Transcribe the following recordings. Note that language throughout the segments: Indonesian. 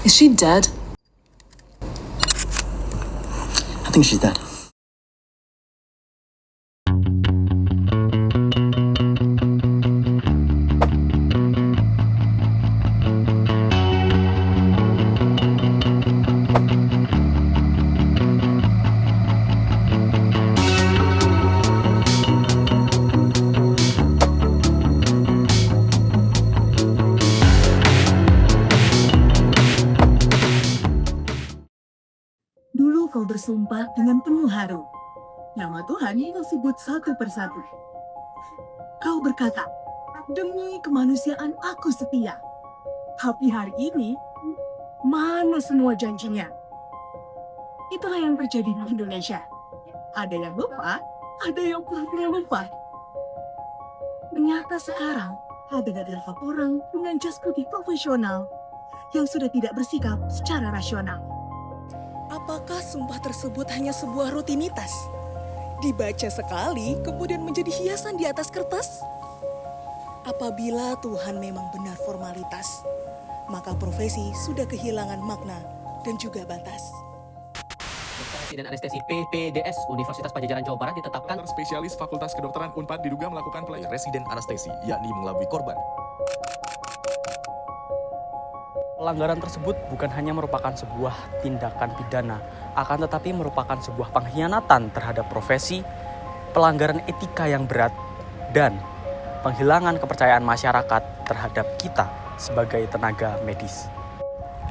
Is she dead? I think she's dead. Dulu kau bersumpah dengan penuh haru. Nama Tuhan kau sebut satu persatu. Kau berkata, demi kemanusiaan aku setia. Tapi hari ini, mana semua janjinya? Itulah yang terjadi di Indonesia. Ada yang lupa, ada yang pura-pura lupa. Ternyata sekarang ada beberapa orang dengan jas putih profesional yang sudah tidak bersikap secara rasional. Apakah sumpah tersebut hanya sebuah rutinitas? Dibaca sekali, kemudian menjadi hiasan di atas kertas? Apabila Tuhan memang benar formalitas, maka profesi sudah kehilangan makna dan juga batas. Residen anestesi PPDS Universitas Pajajaran Jawa Barat ditetapkan spesialis Fakultas Kedokteran Unpad diduga melakukan pelecehan residen anestesi, yakni mengelabui korban. Pelanggaran tersebut bukan hanya merupakan sebuah tindakan pidana, akan tetapi merupakan sebuah pengkhianatan terhadap profesi, pelanggaran etika yang berat, dan penghilangan kepercayaan masyarakat terhadap kita sebagai tenaga medis.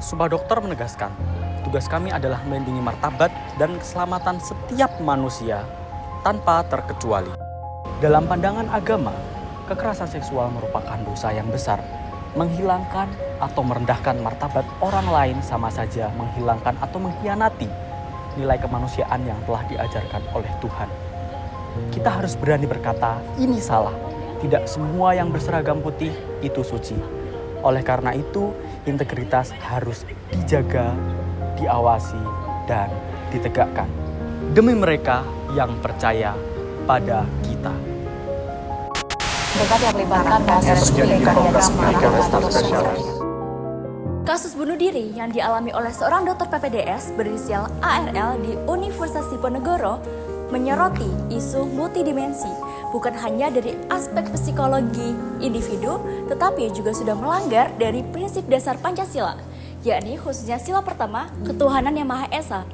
Sumpah Dokter menegaskan, tugas kami adalah melindungi martabat dan keselamatan setiap manusia tanpa terkecuali. Dalam pandangan agama, kekerasan seksual merupakan dosa yang besar. Menghilangkan atau merendahkan martabat orang lain sama saja menghilangkan atau mengkhianati nilai kemanusiaan yang telah diajarkan oleh Tuhan. Kita harus berani berkata, ini salah. Tidak semua yang berseragam putih itu suci. Oleh karena itu, integritas harus dijaga, diawasi, dan ditegakkan. Demi mereka yang percaya pada kita. Debat yang melibatkan Kasus bunuh diri yang dialami oleh seorang dokter PPDS berinisial ARL di Universitas Diponegoro menyoroti isu multidimensi, bukan hanya dari aspek psikologi individu, tetapi juga sudah melanggar dari prinsip dasar Pancasila, yakni khususnya sila pertama, ketuhanan yang Maha Esa.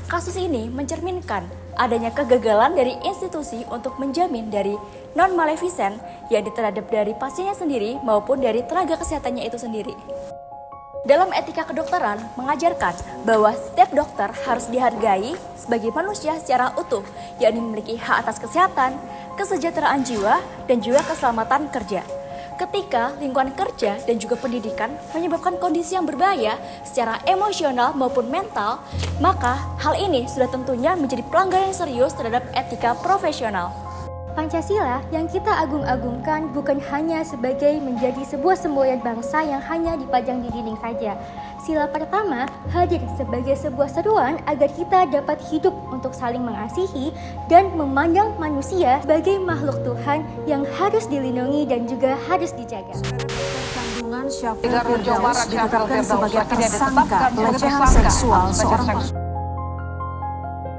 Kasus ini mencerminkan adanya kegagalan dari institusi untuk menjamin dari non-maleficent yang terhadap dari pasiennya sendiri maupun dari tenaga kesehatannya itu sendiri. Dalam etika kedokteran mengajarkan bahwa setiap dokter harus dihargai sebagai manusia secara utuh, yakni memiliki hak atas kesehatan, kesejahteraan jiwa, dan juga keselamatan kerja. Ketika lingkungan kerja dan juga pendidikan menyebabkan kondisi yang berbahaya secara emosional maupun mental, maka hal ini sudah tentunya menjadi pelanggaran yang serius terhadap etika profesional. Pancasila yang kita agung-agungkan bukan hanya sebagai menjadi sebuah semboyan bangsa yang hanya dipajang di dinding saja. Sila pertama hadir sebagai sebuah seruan agar kita dapat hidup untuk saling mengasihi dan memandang manusia sebagai makhluk Tuhan yang harus dilindungi dan juga harus dijaga. Kandungan Syafri Firdaus ditetapkan sebagai tersangka pelecehan seksual seorang.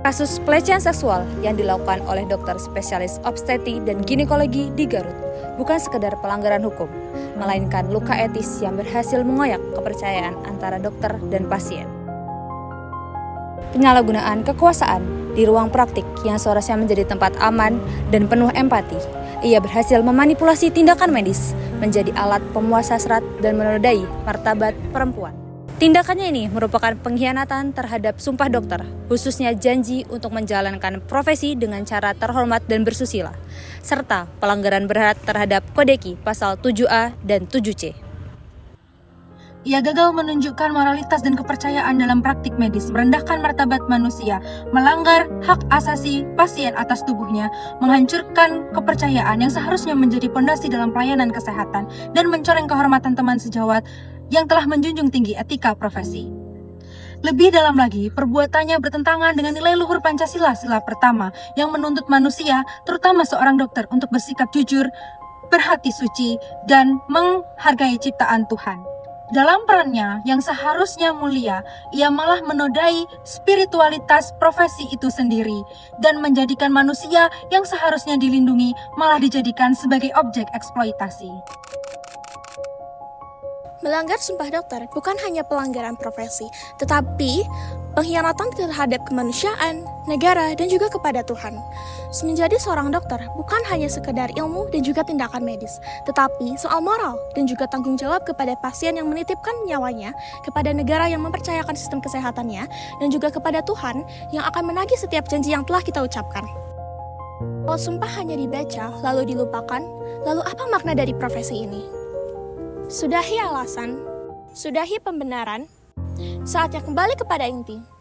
Kasus pelecehan seksual yang dilakukan oleh dokter spesialis obstetri dan ginekologi di Garut bukan sekedar pelanggaran hukum, melainkan luka etis yang berhasil mengoyak kepercayaan antara dokter dan pasien. Penyalahgunaan kekuasaan di ruang praktik yang seharusnya menjadi tempat aman dan penuh empati, ia berhasil memanipulasi tindakan medis menjadi alat pemuas hasrat dan menodai martabat perempuan. Tindakannya ini merupakan pengkhianatan terhadap sumpah dokter, khususnya janji untuk menjalankan profesi dengan cara terhormat dan bersusila, serta pelanggaran berat terhadap Kodeki pasal 7A dan 7C. Ia gagal menunjukkan moralitas dan kepercayaan dalam praktik medis, merendahkan martabat manusia, melanggar hak asasi pasien atas tubuhnya, menghancurkan kepercayaan yang seharusnya menjadi pondasi dalam pelayanan kesehatan, dan mencoreng kehormatan teman sejawat yang telah menjunjung tinggi etika profesi. Lebih dalam lagi, perbuatannya bertentangan dengan nilai luhur Pancasila sila pertama yang menuntut manusia, terutama seorang dokter, untuk bersikap jujur, berhati suci, dan menghargai ciptaan Tuhan. Dalam perannya yang seharusnya mulia, ia malah menodai spiritualitas profesi itu sendiri dan menjadikan manusia yang seharusnya dilindungi malah dijadikan sebagai objek eksploitasi. Melanggar sumpah dokter bukan hanya pelanggaran profesi, tetapi pengkhianatan terhadap kemanusiaan, negara, dan juga kepada Tuhan. Menjadi seorang dokter bukan hanya sekedar ilmu dan juga tindakan medis, tetapi soal moral dan juga tanggung jawab kepada pasien yang menitipkan nyawanya, kepada negara yang mempercayakan sistem kesehatannya, dan juga kepada Tuhan yang akan menagih setiap janji yang telah kita ucapkan. Kalau sumpah hanya dibaca lalu dilupakan, lalu apa makna dari profesi ini? Sudahi alasan, sudahi pembenaran, saatnya kembali kepada inti.